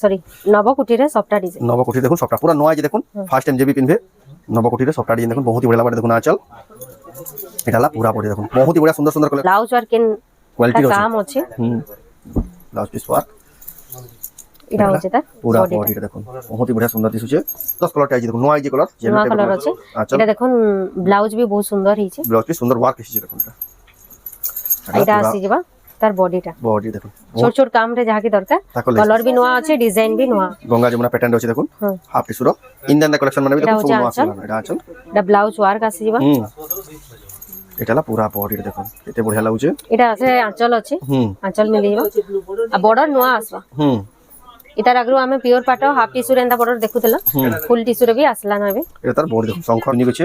Sorry নবকুটির সফটা design নবকুটি দেখুন সবটা পুরো নয় যে দেখুন ফার্স্ট টাইম যেবি পিনবে নবকুটির সবটা ডিজাইন দেখুন বহুত বড়িয়া লাগে দেখুন আঁচল এটা লা পুরা বডি দেখুন বহুত বড়িয়া সুন্দর সুন্দর colour blouse work in quality আছে কাম আছে ব্লাউজ পিস ওয়ার্ক এটা হচ্ছে তার পুরা বডিটা দেখুন বহুত বড়িয়া সুন্দর দিশুছে 10 কলরটা আছে দেখুন নয় যে কলর নয় কলর আছে এটা দেখুন ব্লাউজ भी बहुत সুন্দর হইছে ব্লাউজ পিস সুন্দর ওয়ার্ক হিসেবে দেখুন এটা আসি যাবা তার বডিটা বডি দেখুন ছোট ছোট কাম রে যাকি দরকার কলর भी নয়া আছে ডিজাইন भी নয়া গঙ্গা যমুনা প্যাটার্ন আছে দেখুন হাফ পিসুর ইন্ডিয়ান কালেকশন মানে দেখুন সব নয়া আছে এটা আঁচল এটা ব্লাউজ ওয়ার্ক আসি যাবা এটা লা পুরা বডি দেখুন কেতে বঢ়িয়া লাগুছে এটা আছে আঁচল আছে আঁচল মিলি যাবা আর বর্ডর নয়া আসবা এটার আগরু আমি পিওর পাটো হাফ টিস্যু এন্ডা বর্ডর দেখুতলা ফুল টিস্যু রে भी আসলা না হবে এটা তার বডি দেখুন শঙ্খ নি গছে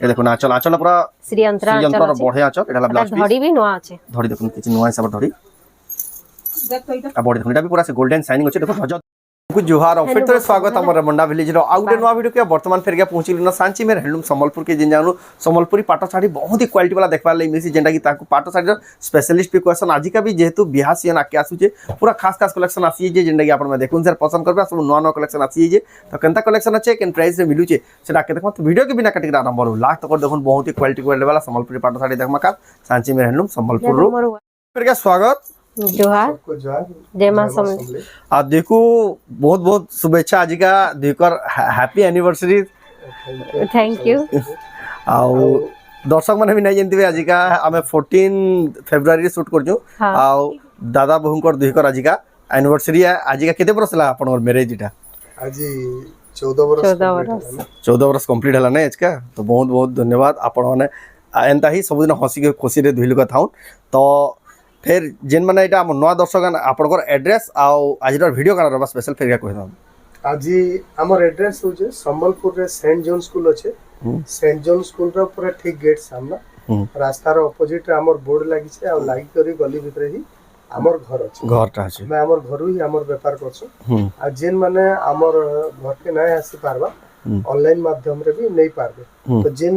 এ দেখুন আঁচল আঁচল পুরা শ্রীযন্ত্র শ্রীযন্ত্র বঢ়িয়া আঁচল এটা লা ব্লাউজ পিস ধড়ি भी নয়া আছে ধড়ি দেখুন কিছু নয়া হিসাবে ধড়ি আর বডি দেখুন এটা भी পুরা সে গোল্ডেন শাইনিং আছে দেখুন হজ कुछ जुहार और फिर तो स्वागत हमर मंडा विलेज रो आउटे नवा वीडियो के वर्तमान फेर गया पहुंची ना सांची में हैंडलूम संबलपुर के जिन जानू संबलपुरी पाटो साड़ी बहुत ही क्वालिटी वाला देखबा ले मिसी जेंटा की ताकू पाटो साड़ी स्पेशलिस्ट पे क्वेश्चन आज का भी जेहेतु बिहार सीजन आके आसु जे पूरा खास खास कलेक्शन आसी जे जेंटा की आपन में देखुन सर पसंद करबा सब नवा नवा कलेक्शन आसी जे तो केनता कलेक्शन अछि केन प्राइस रे मिलु छे सेटा के देखो तो वीडियो के बिना कटि के आरंभ करू लास्ट तक देखुन बहुत ही क्वालिटी वाला संबलपुरी पाटो साड़ी देखमा का सांची में हैंडलूम संबलपुर रो फिर गया स्वागत जोहार जय मां समले आ देखो बहुत बहुत शुभेच्छा आज का देखकर हैप्पी एनिवर्सरी थैंक यू आ दर्शक माने भी नहीं जानते आज का हमें 14 फेब्रुआरी शूट करजो आ दादा बहुकर देखकर आज का एनिवर्सरी है आज का केते बरस ला अपन मैरिज इटा आज 14 बरस कंप्लीट हला नै आज का तो बहुत बहुत धन्यवाद आपण माने एंता ही सब दिन हसी के खुशी रे धुइल कथाउन तो फिर जेन माने एटा नवा दर्शक आपनकर एड्रेस आ आजिर वीडियो काना रबा स्पेशल फेर कहि दम आज हमर एड्रेस होजे संबलपुर रे सेंट जॉन स्कूल अछि सेंट जॉन स्कूल रो पूरा ठीक गेट सामना रास्ता रो अपोजिट रे हमर बोर्ड लागि छै आ लागी करी गली भितर ही हमर घर अछि घरटा अछि मैं हमर घरु ही हमर व्यापार करछु आ जेन माने हमर घर के नै आसी पारबा ऑनलाइन माध्यम रे भी नहीं पारबे तो जेन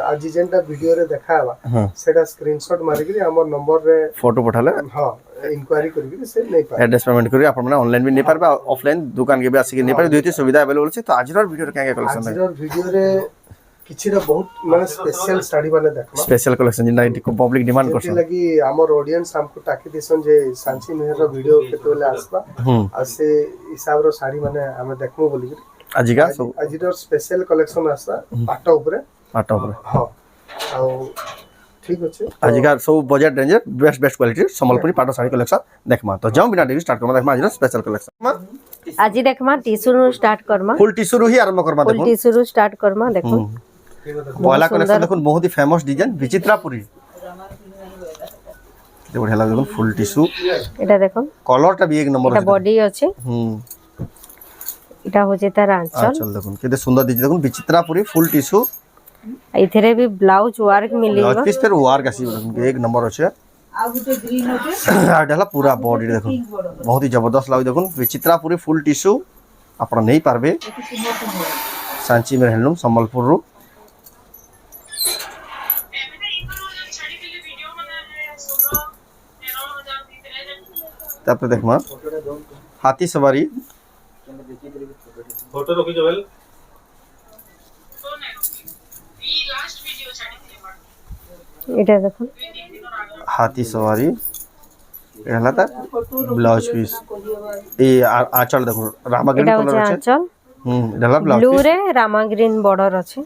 आज जेनटा वीडियो रे देखावा सेटा स्क्रीनशॉट मारि के हमर नंबर रे फोटो पठाले हां इंक्वायरी करी से नहीं पारबे एड्रेस पेमेंट करी आपन माने ऑनलाइन भी नहीं पारबे ऑफलाइन दुकान के भी आसी के नहीं पारबे दुईटी सुविधा अवेलेबल छै तो आजिर वीडियो रे क्या क्या कलेक्शन है आजिर वीडियो रे किछिरा बहुत माने स्पेशल साड़ी माने देखमा स्पेशल कलेक्शन जिना पब्लिक डिमांड करछ लगी हमर ऑडियंस हमको टाकी दिसन जे सांची मेहर रो वीडियो केतोले आसबा आ से हिसाब रो साड़ी माने हमें देखमु बोली आजिका आजिर स्पेशल कलेक्शन आसा पाटो ऊपर हां आ ठीक अछि आजिका सब budget range best best quality Sambalpuri पाटो साड़ी कलेक्शन देखमा तो जाऊ बिना देरी स्टार्ट करमा देखमा आजिर स्पेशल कलेक्शन आज देखमा टिश्यू नु स्टार्ट करमा फुल टिश्यू रू ही आरंभ करमा देखो फुल टिश्यू रू स्टार्ट करमा देखो पहला कलेक्शन देखो बहुत ही फेमस डिजाइन विचित्रापुरी देखो बढ़िया लागे देखो फुल टिश्यू এটা দেখো कलरটা भी एक नंबर এটা বডি আছে এটা হচ্ছে তার আঁচল আঁচল দেখুন কেতে সুন্দর দিছি দেখুন বিচিত্রাপুরি ফুল টিস্যু এথরে भी ব্লাউজ ওয়ার্ক মিলিবা ব্লাউজ পিস पर ওয়ার্ক আসি দেখুন एक नंबर আছে आ गुटे ग्रीन होते আর ঢালা পুরা বডি দেখুন बहुत ही जबरदस्त लागे देखुन विचित्रापुरी फुल टिश्यू आपण नहीं पारबे सांची में हैंडलूम संबलपुर रो तापर देखमा हाथी सवारी फोटो रोकी जवेल এটা দেখুন हाथी सवारी एहला ता ब्लाउज पीस ए आंचल देखो रामा ग्रीन এটা कलर হচ্ছে আছে আঁচল এডালা ব্লাউজ ব্লু পিস রে রামা গ্রিন বর্ডর আছে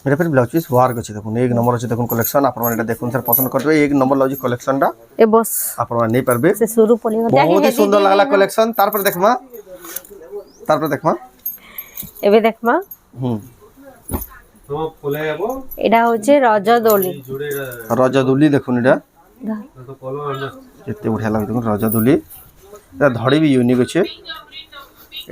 এটা फिर ब्लाउज पीस वार्क আছে দেখুন एक नंबर আছে দেখুন কালেকশন আপন এটা দেখুন স্যার পছন্দ করবে एक नंबर ব্লাউজ কালেকশনটা এ বস আপন नहीं পারবে সে শুরু পলিগা बहुत ही सुंदर लागला कलेक्शन তারপর দেখমা এবে দেখমা तो फुले जाबो এটা হচ্ছে রজদোলি जुड़े रजदुली देखुन এটা तो कलर ना কেতে বঢ়িয়া লাগে দেখুন रजदुली এটা ধড়ি भी यूनिक আছে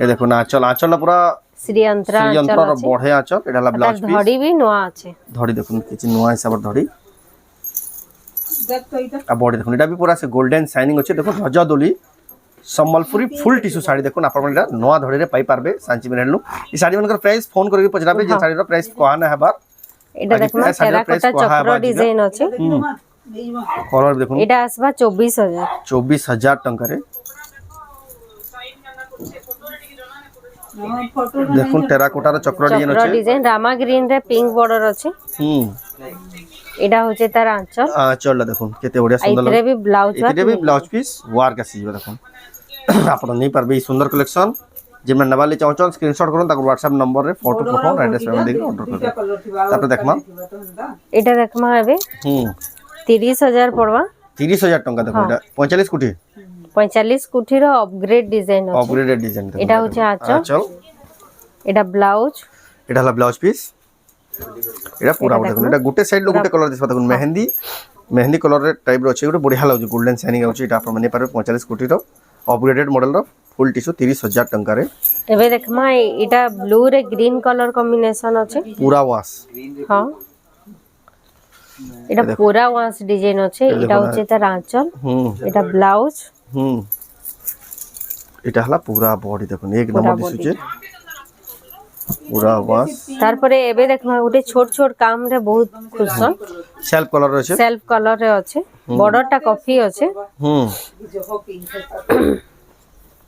এ দেখুন আঁচল আঁচলটা পুরা শ্রীযন্ত্র আঁচল যন্ত্রর আছে বঢ়িয়া আঁচল এটা হলো ব্লাউজ পিস ধড়ি भी নয়া আছে ধড়ি দেখুন কিছু নয়া হিসাবে ধড়ি देख तो इधर आ बॉडी देखुन এটা भी पूरा से गोल्डन शाइनिंग আছে দেখুন रजदुली संबलपुरी फुल टिश्यू साड़ी देखुन आपण एटा नवा धड़ी रे पाई पारबे सांची में हैंडलूम ई साड़ी मनकर प्राइस फोन करके पचराबे जे साड़ी रो प्राइस कोहाना हेबार এটা দেখুন টেরাকোটা চক্র ডিজাইন আছে कलर देखुन এটা আসবা 24000 24000 टंका रे ফটো দেখুন টেরাকোটার চক্র ডিজাইন চক্র আছে ডিজাইন রামা গ্রিন রে পিঙ্ক বর্ডর আছে হুম এটা হচ্ছে তার আঁচল চলটা দেখুন কেতে বড়িয়া সুন্দর এଥିରେ ବି ବ୍ଲାଉଜ ଏଥିରେ ବି ବ୍ଲାଉଜ ପିସ୍ ୱାର୍କ ଆସିଯିବ ଦେଖୁন ଆପଣ ନେଇପାରିବେ ଏଇ ସୁନ୍ଦର କଲେକ୍ସନ ଯେମାନେ ନେବାଲି ଚାହୁଁଛନ୍ ସ୍କ୍ରିନଶଟ କରନ୍ତୁ ତାକୁ ହ୍ୱାଟ୍ସଆପ ନମ୍ବରରେ ଫଟୋ ପଠାଉନ୍ ଆଡ୍ରେସ ପେମେଣ୍ଟ ଦେଇକି ଅର୍ଡର କରିବେ କଲର ଥିବା ତାପରେ ଦେଖମା এটা দেখমা ଏବେ ହୁଁ 30,000 পড়বা 30,000 ଟଙ୍କା ଦେଖୁন ଏଇଟା 45 କୋଟି 45 কুঠির অপগ্রেড ডিজাইন আছে ଅପଗ୍ରେଡେଡ ଡିଜାଇନ এটা হচ্ছে আঁচল চল এটা ব্লাউজ এটা হলো ব্লাউজ পিস এটা পুরা দেখুন এটা গোটে সাইড লো গোটে কলর দিছবা দেখুন মেহেন্দি মেহেন্দি কলর রে টাইপ रो আছে এটা বঢ়িয়া লাগুଛି গোল্ডেন শাইনিং আছে এটা আপন মানে পারবে 45 কোটি रो অপগ্রেডেড মডেল रो ফুল টিস্যু 30,000 টଙ୍କା রে এবে দেখমা এটা ব্লু রে গ্রিন কলর কম্বিনেশন আছে পুরা ওয়াশ হ্যাঁ এটা পুরা ওয়াশ ডিজাইন আছে এটা হচ্ছে তার আঁচল হুম এটা ব্লাউজ হুম এটা হলা পুরা বডি দেখুন এক নম্বর দিছুছে পুরা ওয়াশ তারপরে এবে দেখমা গোটে ছোট ছোট কাম রে বহুত খুশন সেলফ কলর আছে সেলফ কলর রে আছে বর্ডরটা কফি আছে হুম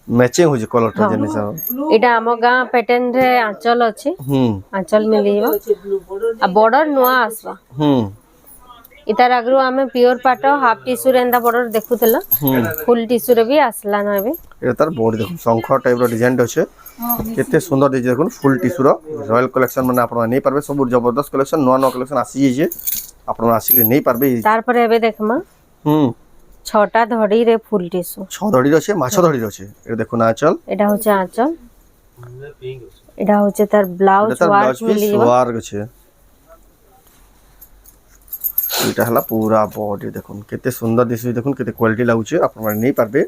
ম্যাচিং হচ্ছে কলরটা জিনিস এটা আম গাঁ প্যাটার্ন রে আঁচল আছে হুম আঁচল মিলিଯିବ আর বর্ডর নয়া আসবা হুম इतार आगु आम प्योर पाट हाफ टिश्यू रे एंदा बॉर्डर देखुतला फुल टिश्यू रे भी आसला ना एबे এটা তার বডি দেখুন শঙ্খ টাইপ র ডিজাইন আছে কেতে সুন্দর ডিজাইন দেখুন ফুল টিস্যু র রয়্যাল কালেকশন মানে আপনারা নেই পারবে সব জবরদস্ত কালেকশন নয়া নয়া কালেকশন আসি যাইছে আপনারা আসি নেই পারবে তারপরে এবে দেখমা হুম ছটা ধড়ি রে ফুল টিশ্যু ছ ধড়ির আছে মাছ ধড়ির আছে এটা দেখুন আঁচল এটা হচ্ছে আঁচল पिंक এটা হচ্ছে তার ব্লাউজ এটা তার ওয়ার্ক ব্লাউজ পিস মিলিଯିବ ওয়ার্ক আছে এটা হলা পুরা বডি দেখুন কেতে সুন্দর দিছে দেখুন কেতে কোয়ালিটি লাগুছে আপনারা নেই পারবে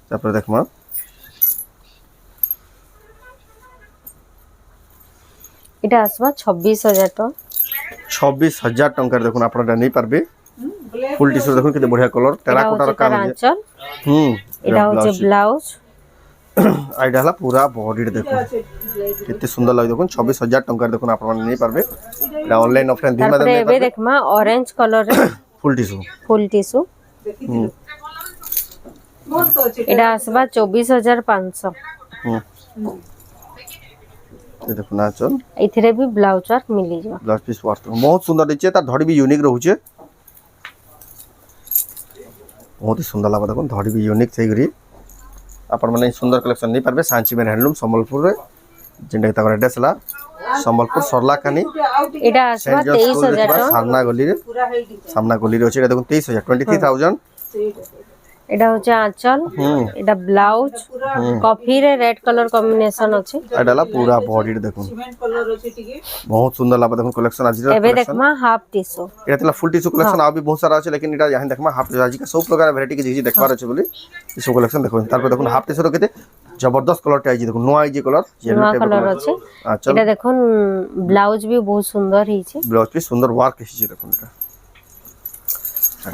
তারপরে দেখমা এটা আসবা 26,000 টাকা 26,000 টঙ্কার দেখুন আপনারা নেই পারবে ফুল টিস্যু দেখুন কেতে বঢ়িয়া কলর এটা টেরাকোটার হচ্ছে কাম তার আছে আঁচল হুম এটা হচ্ছে ব্লাউজ এটা হলা পুরা বডি দেখুন কেতে সুন্দর লাগে দেখুন 26,000 টঙ্কার দেখুন আপনারা নেই পারবে এটা অনলাইন অফলাইন দুই তারপরে মাধ্যমে নেই এবে পারবে দেখমা অরেঞ্জ কলর রে ফুল টিস্যু ফুল টিশ্যু ବହୁତ ଅଛି এটা আসবা 24,500 হুম এই দেখুন আঁচল এଥିରେ ବି ব্লাউজ ওয়ার্ক মিলিଯିବ ব্লাউজ পিস ওয়ার্ক বহুত সুন্দর দিচ্ছে তার ধড়ি বি ইউনিক রହୁছে বহুত হি সুন্দর লাগবে দেখুন ধড়ি বি ইউনিক সেইগরি আপন মানে সুন্দর কালেকশন নেই পারবে সাঞ্চি মের হ্যান্ডলুম সম্বলপুর রে যেটা তার এড্রেস হলা সম্বলপুর সরলা কানি এটা আসবা সেন্ট জর্জ স্কুল 23,000 দেখবা টাকা সামনা গলি রে ପୁରା ହେଇଟି সামনা গলি রে আছে এটা দেখুন 23,000 23,000 এটা হচ্ছে আঁচল এটা ব্লাউজ কফি রে রেড কালার কম্বিনেশন আছে এটা হলা পুরা বডি দেখুন ସିମେଣ୍ଟ କଲର ଅଛି ଟିକେ বহুত সুন্দর লাগবে দেখুন কালেকশন আজি এবে দেখমা হাফ টিশ্যু এটা তাহলে ফুল টিস্যু কালেকশন আবি বহুত সারা আছে লেকিন এটা यहाँ देखमा हाफ आज का सब प्रकार वैरायटी के जी देखबार আছে বলি এই সব কালেকশন দেখুন তারপর দেখুন হাফ টিস্যু কেতে জবরদস্ত কলরটা আইজি দেখুন নোয়া আইজি কলর নয়া কালার আছে আচ্ছা এটা দেখুন ব্লাউজ भी बहुत সুন্দর হইছে ব্লাউজ পিস সুন্দর ওয়ার্ক এসেছে দেখুন এটা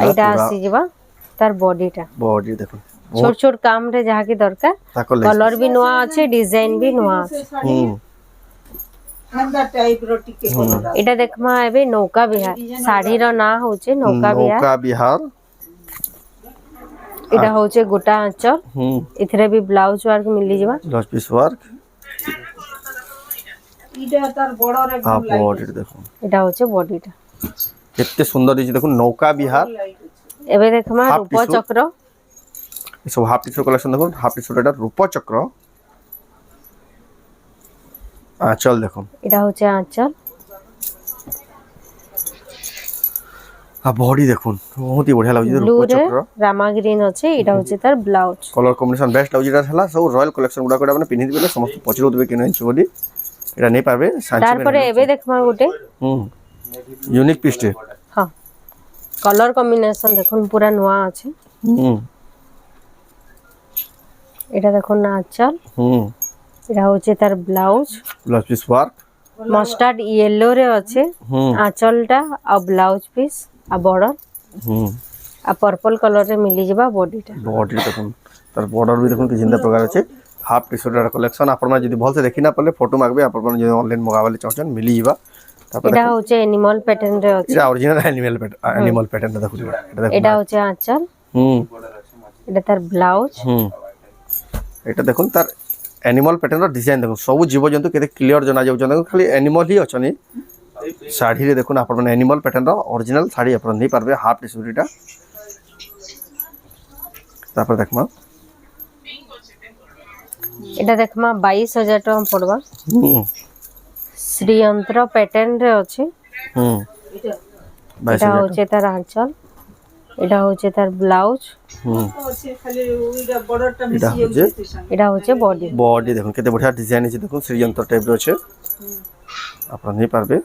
এটা আসি ଯିବା তার বডিটা বডি দেখুন ছোট ছোট কাম রে যাহা কি দরকার তাকলে কলর भी নয়া আছে ডিজাইন भी নয়া আছে হুম ହେନ୍ତା ଟାଇପ ର ଟିକେ କଲର এটা দেখমা এবে নৌকা বিহার শাড়ির না হচ্ছে নৌকা বিহার নৌকা বিহার এটা হচ্ছে গোটা আঁচল হুম এଥିରେ भी ব্লাউজ ওয়ার্ক মিলি ଯିବା ব্লাউজ পিস ওয়ার্ক ଇଟା ତାର ବଡର আ একদম বডি দেখুন এটা হচ্ছে বডিটা কেতে সুন্দর দিছে দেখুন নৌকা বিহার এবে দেখমা হাফ রূপ টিস্যু। চক্র এই সব হাফ টিস্যু কালেকশন দেখুন হাফ টিস্যু এটা রূপচক্র আঁচল দেখুন এটা হচ্ছে আঁচল বডি দেখুন বহুত হি বঢ়িয়া লাগুছে ব্লু রে রূপচক্র রামা গ্রিন আছে এটা হচ্ছে তার ব্লাউজ কলর কম্বিনেশন বেস্ট লাগুছে এটা হলা সব রয়্যাল কালেকশন গুড়া করে আপনি পিন্ধি দিলে সমস্ত পছন্দ হবে কিনে আনছো বলি এটা নেই পারবে সাঞ্চি তারপরে এবে দেখমা গোটে হুম ইউনিক পিসটে হ্যাঁ কলর কম্বিনেশন দেখুন পুরা নয়া আছে হুম এটা দেখুন আঁচল হুম এটা হচ্ছে তার blouse blouse piece work mustard yellow রে আছে হুম আঁচলটা আর ব্লাউজ পিস আর বর্ডর হুম আর পর্পল কলর রে মিলি ଯିବା বডিটা বডি দেখুন তার বর্ডর भी দেখুন কি জিন্দা প্রকার আছে হাফ টিস্যুটার কালেকশন আপনারা যদি ভালসে দেখি না পারলে ফটো মাগবে আপনারা যদি অনলাইন মগাবালে চাচ্ছেন মিলি যাবা তারপর এটা হচ্ছে এনিমল প্যাটার্ন রে আছে এটা অরিজিনাল অ্যানিমাল প্যাটার্ন দেখুন এটা দেখুন এটা হচ্ছে আঁচল হুম এটা তার ব্লাউজ এটা দেখুন তার एनिमल पैटर्न डिजाइन देखो सब जीवजंतु केते क्लियर जना जाउ देखो खाली एनिमल ही अछनी साड़ी रे देखो आप एनिमल पैटर्न ओरिजिनल साड़ी आप नहीं पारबे हाफ टिशूटा तापर देखमा এটা দেখমা 22000 টাকা পড়বা শ্রীয়ন্ত্র প্যাটার্ন রে আছে এটা হচ্ছে তার আঁচল এটা হচ্ছে তার ব্লাউজ এটা হচ্ছে বডি बॉडी देखो केते बढ़िया डिजाइन है देखो श्रीयंत्र टाइप रो छे आप नहीं पारबे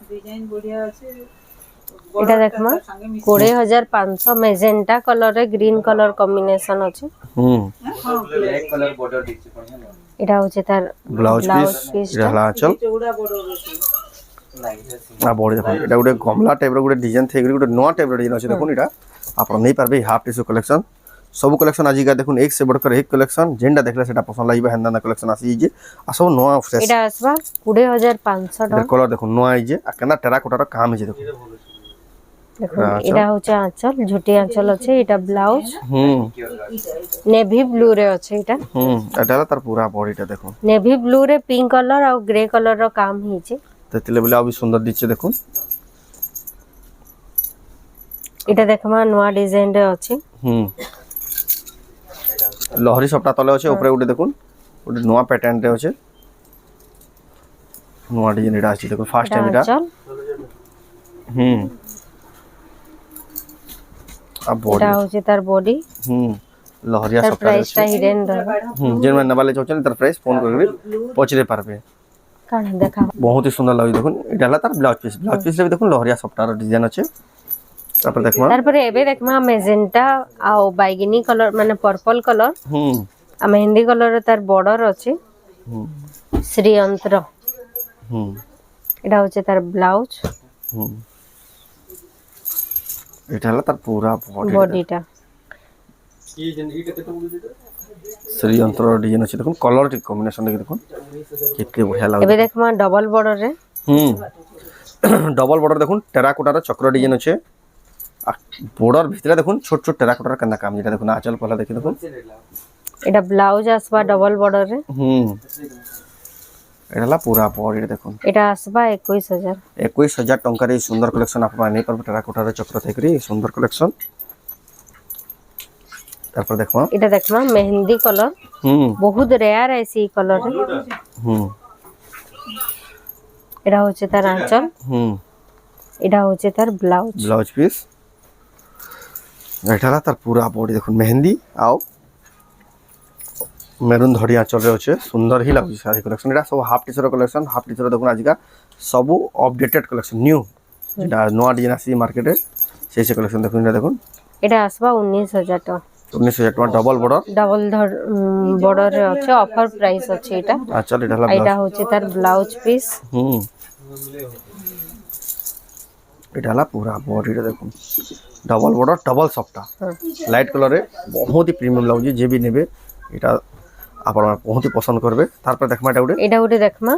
এটা দেখমা 20500 মেজেন্টা কালার রে গ্রিন কালার কম্বিনেশন আছে ব্ল্যাক কালার বর্ডার দিচ্ছে এটা হচ্ছে তার ब्लाउज पीस এটা হলা আঁচল आ बॉडी देखो এটা গুটে গমলা টাইপ रो गुटे डिजाइन थे गुटे नवा टाइप रो डिजाइन আছে দেখুন এটা आप नहीं पारबे हाफ टिश्यू कलेक्शन सब कलेक्शन आज का देखुन एक से बढ़कर एक कलेक्शन जेंडा देखले सेटा पसंद लागिबे हेंदा कलेक्शन आसी जे आ सब नवा फ्रेश এটা আসবা 20500 টাকা कलर देखुन नवा आई जे आ केना टेराकोटार काम है देखो দেখুন এটা হচ্ছে আঁচল ঝুটি আঁচল আছে এটা ব্লাউজ নেভি ব্লু রে আছে এটা এটা হলা তার পুরা বডিটা দেখো নেভি ব্লু রে পিঙ্ক কলর আর গ্রে কলর র কাম হিছে তেতিলে বলে আবি সুন্দর দিচ্ছে দেখুন এটা দেখমা নয়া ডিজাইন রে আছে লহরি সবটা তলে আছে উপরে উঠে দেখুন ওটা নয়া প্যাটার্ন রে আছে নয়া ডিজাইন এটা আছে দেখুন ফার্স্ট টাইম এটা আঁচল अब बॉडी এটা হচ্ছে তার বডি লহরিয়া তার সবটা প্রাইসটা হিডেন রহে जेन में नबाले चौचन तार प्राइस फोन करके पहुंचले पारबे কারণ দেখা बहुत ही सुंदर लगी देखुन এটা হলা তার ব্লাউজ পিস রে দেখুন লহরিয়া সবটার ডিজাইন আছে তারপর দেখমা তারপরে এবে দেখমা মেজেন্টা আর বাইগনি কালার মানে পার্পল কালার আর মেহেন্দি কালার তার বর্ডার আছে শ্রীয়ন্ত্র এটা হচ্ছে তার ব্লাউজ এটা হলা তার পুরা বডিটা এই যে এইটা কত বলে দিতে শ্রীয়ন্ত্র ডিজাইন আছে দেখুন কলর কম্বিনেশন দেখে দেখুন কেতে বঢ়িয়া লাগে এবে দেখমা ডবল বর্ডার রে ডবল বর্ডার দেখুন টেরাকোটার চক্র ডিজাইন আছে বর্ডার ভিতরে দেখুন ছোট ছোট টেরাকোটার কেনা কাম যেটা দেখুন আঁচল পলা দেখি দেখুন এটা ব্লাউজ আসবা ডবল বর্ডার রে এটা হলা পুরা বডি দেখুন এটা আসবা 21000 21000 টঙ্কার এই সুন্দর কালেকশন আপনারা নেই পারবে টেরাকোটার চক্র থেকে এই সুন্দর কালেকশন তারপর দেখো এটা দেখমা মেহেন্দি কালার বহুত রেয়ার আইসি কালার রে এটা হচ্ছে তার আঁচল এটা হচ্ছে তার ব্লাউজ পিস এটা হলা তার পুরা বডি দেখুন মেহেন্দি আও মেরুন ধরি আঁচল রে আছে সুন্দর হি লাগুছে শাড়ি কালেকশন এটা সব half T-shirt collection half T-shirt দেখুন আজকা সব আপডেটেড কালেকশন নিউ যেটা নয়া ডিজাইন আসি মার্কেটে সেই সেই কালেকশন দেখুন এটা দেখুন এটা আসবা 19000 টাকা 19000 টাকা ডাবল বর্ডার বর্ডার রে আছে অফার প্রাইস আছে এটা আঁচল এটা হলা এটা হচ্ছে তার ব্লাউজ পিস এটা হলা পুরা বডিটা দেখুন ডাবল বর্ডার ডাবল সফটটা লাইট কালারে বহুত ही প্রিমিয়াম লাগুছে যে বি নেবে এটা আপনারা বহুত ही পছন্দ করবে তারপর দেখমা এটা উঠে দেখমা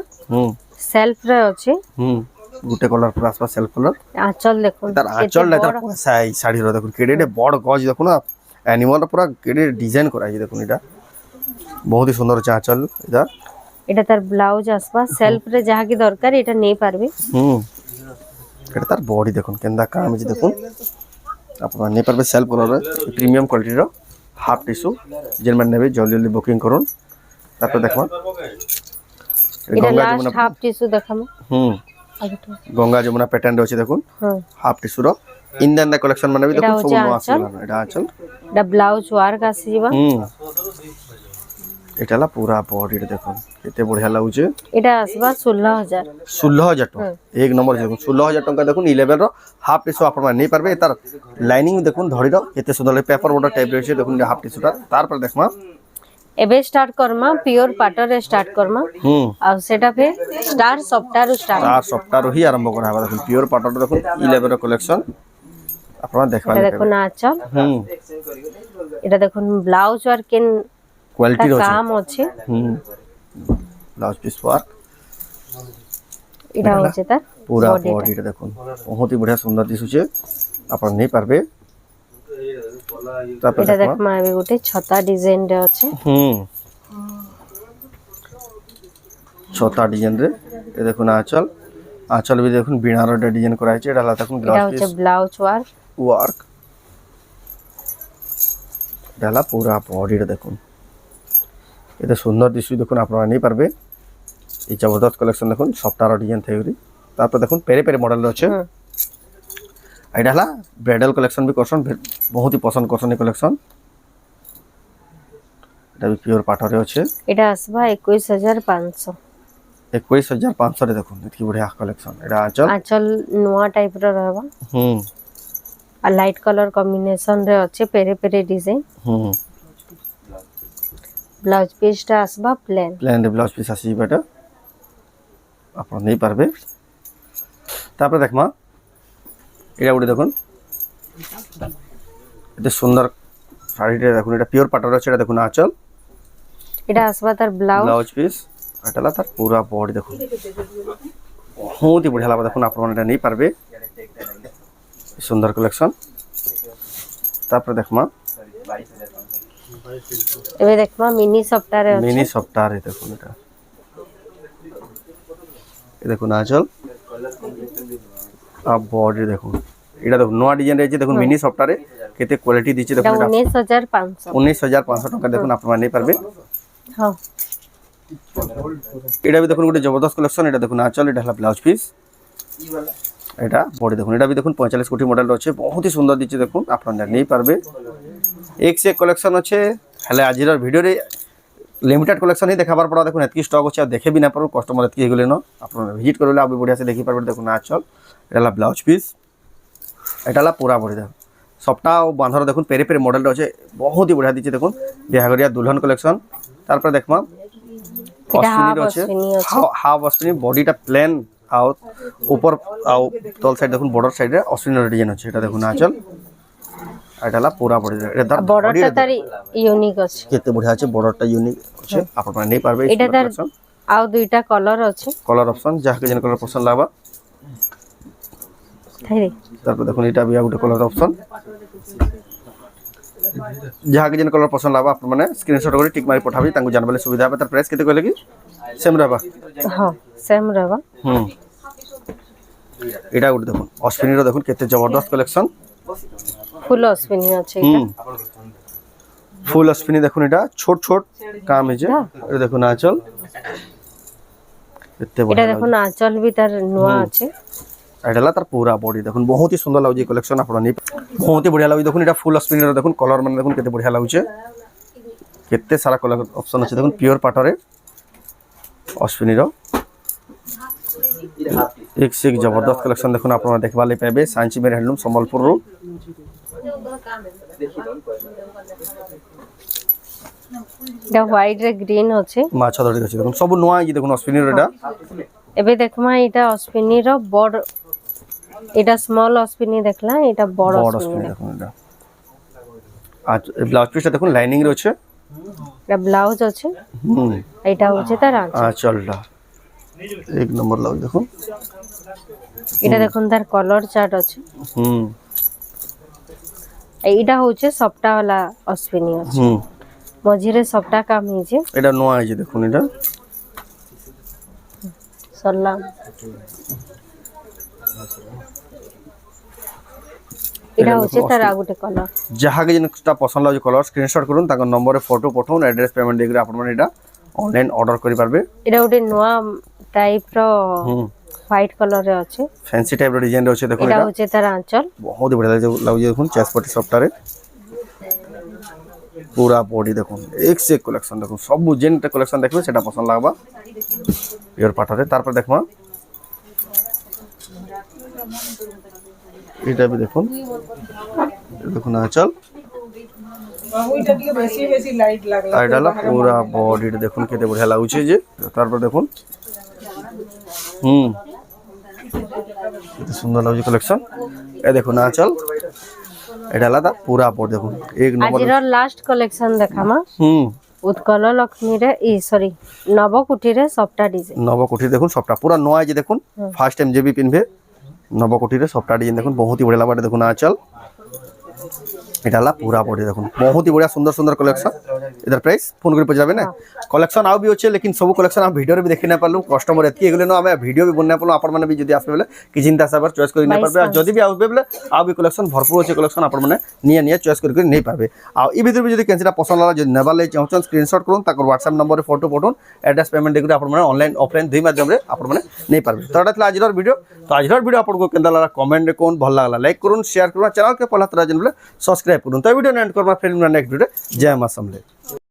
সেলফ রে আছে গুটে কলার প্লাস বা সেলফ কলার আঁচল দেখুন তার আঁচলটা তার সাই শাড়ি র দেখুন কেডে বড় গজ দেখুন না অ্যানিমাল পুরা কেডে ডিজাইন করা আছে দেখুন এটা বহুত ही সুন্দর আছে আঁচল এটা তার ব্লাউজ আসবা সেলফ রে যাহা কি দরকার এটা নেই পারবে এটা তার বডি দেখুন কেন্দা কাম আছে দেখুন আপনারা নেই পারবে সেলফ কলার প্রিমিয়াম কোয়ালিটির হাফ টিস্যু যেন মানে নেবে জলদি জলদি বুকিং করুন তারপর দেখো এটা লাস্ট হাফ টিস্যু দেখামু গঙ্গা যমুনা প্যাটার্ন রয়েছে দেখুন হাফ টিস্যুর ইন্ডিয়ান কালেকশন মানে দেখুন সব নয়া আসলা এটা আঁচল এটা ব্লাউজ ওয়ার্ক আসি যাবা এটা হলা পুরা বডিটা দেখুন কেতে বঢ়িয়া লাগুছে এটা আসবা 16000 টাকা এক নম্বর দেখুন 16000 টাকা দেখুন 11 র হাফ টিস্যু আপনারা নেই পারবে তার লাইনিং দেখুন ধরির কেতে সুন্দর পেপার বর্ডার টাইপ রয়েছে দেখুন হাফ টিস্যুটা তারপর দেখমা এবে start Karma pure পাটরে start Karma আর সেটা ফে স্টার সফটওয়্যার হি আরম্ভ করা হবে দেখুন পিওর পাটর দেখুন 11 র কালেকশন আপনারা দেখবা দেখুন আঁচল এটা দেখুন ব্লাউজ আর কেন কোয়ালিটি রয়েছে কাম আছে ব্লাউজ পিস ওয়ার্ক এটা হচ্ছে তার পুরা বডিটা দেখুন বহুত ही बढ़िया সুন্দর দিশুছে আপনারা নেই পারবে তারপরে এটা দেখো দেখমা ଏବେ ଗୋଟେ ଛତା ଡିଜାଇନ ରେ ଅଛି। ছতা ডিজাইন রে এ দেখুন আঁচল আঁচল भी দেখুন বিনার ডিজাইন করা হয়েছে এটা দেখুন এটা ব্লাউজ হচ্ছে পিস ব্লাউজ ওয়ার্ক এটা পুরা বডিটা দেখুন এটা সুন্দর দিশু দেখুন আপনারা নেই পারবে এই জবরদস্ত কালেকশন দেখুন সফটার ডিজাইন থাকি তারপর দেখুন পেরে পেরে মডেল আছে এটা হলা ব্রাইডাল কালেকশন भी করছন বহুত হি পছন্দ করছন এই কালেকশন এটা পিওর পাটরে আছে এটা আসবা 21500 21500 রে দেখুন কি বঢ়িয়া কালেকশন এটা আঁচল আঁচল নয়া টাইপ ର रहबा আর লাইট কলর কম্বিনেশন রে আছে পেরে পেরে ডিজাইন ব্লাউজ পিসটা আসবা প্লেন ব্লাউজ পিস আসি বেটা আপন নেই পারবে তারপরে দেখমা এটা উড়ে দেখুন এটা সুন্দর শাড়িটা দেখুন এটা পিওর পাটর আছে এটা দেখুন আঁচল এটা আসবা তার ব্লাউজ পিস এটা তার পুরা বডি দেখুন বহুত বঢ়িয়া লাগবে দেখুন আপনারা এটা নেই পারবে সুন্দর কালেকশন তারপরে দেখমা এবে দেখমা মিনি সফটারে আছে মিনি সফটারে দেখুন এটা দেখুন আঁচল আর বডি দেখুন এটা দেখুন নয়া ডিজাইন রয়েছে দেখুন মিনি সফটারে কেতে কোয়ালিটি দিচ্ছে এটা দেখুন 19500 19500 টাকা দেখুন আপনারা নেই পারবে হ্যাঁ এটা भी দেখুন গোটে জবরদস্ত কালেকশন এটা দেখুন আঁচল এটা হলা ব্লাউজ পিস এটা বডি দেখুন এটা भी দেখুন 45 কোটি মডেল আছে বহুত হি সুন্দর দিচ্ছে দেখুন আপনারা নেই পারবে এক সে কালেকশন আছে হলে আজির ভিডিও রে লিমিটেড কালেকশন হি দেখাবার পড়া দেখুন এতকি স্টক আছে দেখে भी না পারো কাস্টমার এতকি গলে ন আপনারা ভিজিট করলে আবি বড়িয়া সে দেখি পারবে দেখুন আঁচল এটা হলা ব্লাউজ পিস এটা হলা পুরা বডি দেখুন সবটা বাঁধর দেখুন পেরে পেরে মডেল আছে বহুত হি বড়িয়া দিচ্ছে দেখুন বিহাগরিয়া দুলহন কালেকশন তারপরে দেখমা অশ্বিনী আছে হাফ অশ্বিনী বডিটা প্লেন আউ উপর আউ তল সাইড দেখুন বর্ডার সাইডে অশ্বিনী ডিজাইন আছে এটা দেখুন আঁচল এটা হলা পুরা বডি এটা বর্ডারটা তার ইউনিক আছে কেতে বঢ়িয়া আছে বর্ডারটা ইউনিক আছে আপনারা নেই পারবে এটা তার আউ দুইটা কলর আছে কলর অপশন যাকে যেন কলর পছন্দ লাগবা তাই তারপর দেখুন এটা भी একটা কলর অপশন যাকে যেন কলর পছন্দ লাগবা আপনারা মানে স্ক্রিনশট করে টিক মারি পঠাবি তাଙ୍କୁ জানবালে সুবিধা হবে তার প্রাইস কেতে কইলে কি সেম रहबा হ্যাঁ সেম रहबा এটা উঠে দেখুন অশ্বিনীর দেখুন কেতে জবরদস্ত কালেকশন ফুল অশ্বিনী আছে এটা ফুল অশ্বিনী দেখুন এটা ছোট ছোট কাম হয়েছে এটা দেখুন আঁচল এটা দেখুন আঁচল भी তার নয়া আছে এটা তার পুরা বডি দেখুন বহুত হি সুন্দর লাগুছে কালেকশন আপনারা নেই বহুত হি বঢ়িয়া লাগুছে দেখুন এটা ফুল অশ্বিনীর দেখুন কলর মানে দেখুন কেতে বঢ়িয়া লাগুছে কেতে সারা কলর অপশন আছে দেখুন পিওর পাটরে অশ্বিনীর एक से एक जबरदस्त कलेक्शन देखो আপনারা দেখবালে পাবে সাঞ্চি মের হ্যান্ডলুম সম্বলপুর রো এটা হোয়াইট রে গ্রিন আছে মাছ ধরি আছে দেখুন সব নয়া এই দেখুন অশ্বিনীর এটা এবে দেখমা এটা অশ্বিনীর বড় এটা স্মল অশ্বিনী দেখলা এটা বড় অশ্বিনী দেখুন এটা আজ ব্লাউজ পিসটা দেখুন লাইনিং রয়েছে এটা ব্লাউজ আছে এটা হচ্ছে তার আঁচলটা এক নম্বর লাউজ দেখুন এটা দেখুন তার কলর চার্ট আছে এইটা হচ্ছে সফটা वाला অশ্বিনী আছে মঝিরে সফটা কাম হইছে এটা নয়া আছে দেখুন এটা সরলাম এটা হচ্ছে তার আগুটে কলর যাহাকে যেটা পছন্দ লাগে কলর স্ক্রিনশট করুন তার নম্বরে ফটো পাঠাউন অ্যাড্রেস পেমেন্ট দিয়ে আপনারা এটা অনলাইন অর্ডার করে পারবে এটা ওটে নয়া টাইপ র হোয়াইট কলর রে আছে ফ্যান্সি টাইপ র ডিজাইন রয়েছে দেখুন এটা এটা হচ্ছে তার আঁচল বহুত বড় লাগুছে দেখুন চেসপটি সফটারে পুরা বডি দেখুন এক সে এক কালেকশন দেখুন সব যেটা কালেকশন দেখবে সেটা পছন্দ লাগবা পিওর পাটরে তারপর দেখমা এটা भी দেখুন দেখুন আঁচল ওইটা ଟିକେ বেশি বেশি লাইট লাগলা আর এটা হলো পুরা বডিটা দেখুন কেতে বঢ়িয়া লাগুছে যে তারপর দেখুন কত সুন্দর লাগুছে কালেকশন এ দেখুন আঁচল এটা আলাদা পুরা বডি দেখুন এক নম্বর আজির লাস্ট কালেকশন দেখামা উৎকল লক্ষ্মী রে সরি নবকুঠি রে সফটা ডিজাইন নবকুঠি দেখুন সবটা পুরা নয় যে দেখুন ফার্স্ট টাইম যেবি পিনবে নবকুঠি রে সফটা ডিজাইন দেখুন বহুত হি বঢ়িয়া লাগবে দেখুন আঁচল এটা হলা পুরা বডি দেখুন बहुत ही बढ़िया सुंदर सुंदर कलेक्शन इधर प्राइस फोन कर पजाबे ना कलेक्शन आउ भी अच्छे लेकिन सब कलेक्शन हम वीडियो रे भी देखि ना पालु कस्टमर एतकी एगले न हमें वीडियो भी बनना पालु आपण माने भी जदी आसबे बेले कि चिंता साबर चॉइस करि नै पारबे आ जदी भी आउबे बेले आउ भी कलेक्शन भरपूर अच्छे कलेक्शन आपण माने निया चॉइस करि नै पारबे आ ई भीतर भी जदी कैंसिटा पसंद होला जदी नेबा ले चाहछन स्क्रीनशॉट करूँ ताकर व्हाट्सएप नंबर रे फोटो पठोन एड्रेस पेमेंट देखि आपण माने ऑनलाइन ऑफलाइन दुई माध्यम रे आपण माने नै पारबे तो एटा आज वीडियो तो आज वीडियो आपण को केंदा लगा कमेंट रे कोन भल लागला लाइक करूँ शेयर करूँ चैनल के पहला तरह जन सब्सक्राइब करूँ तो वीडियो एंड करबा फिर नेक्स्ट वीडियो जय मां समले।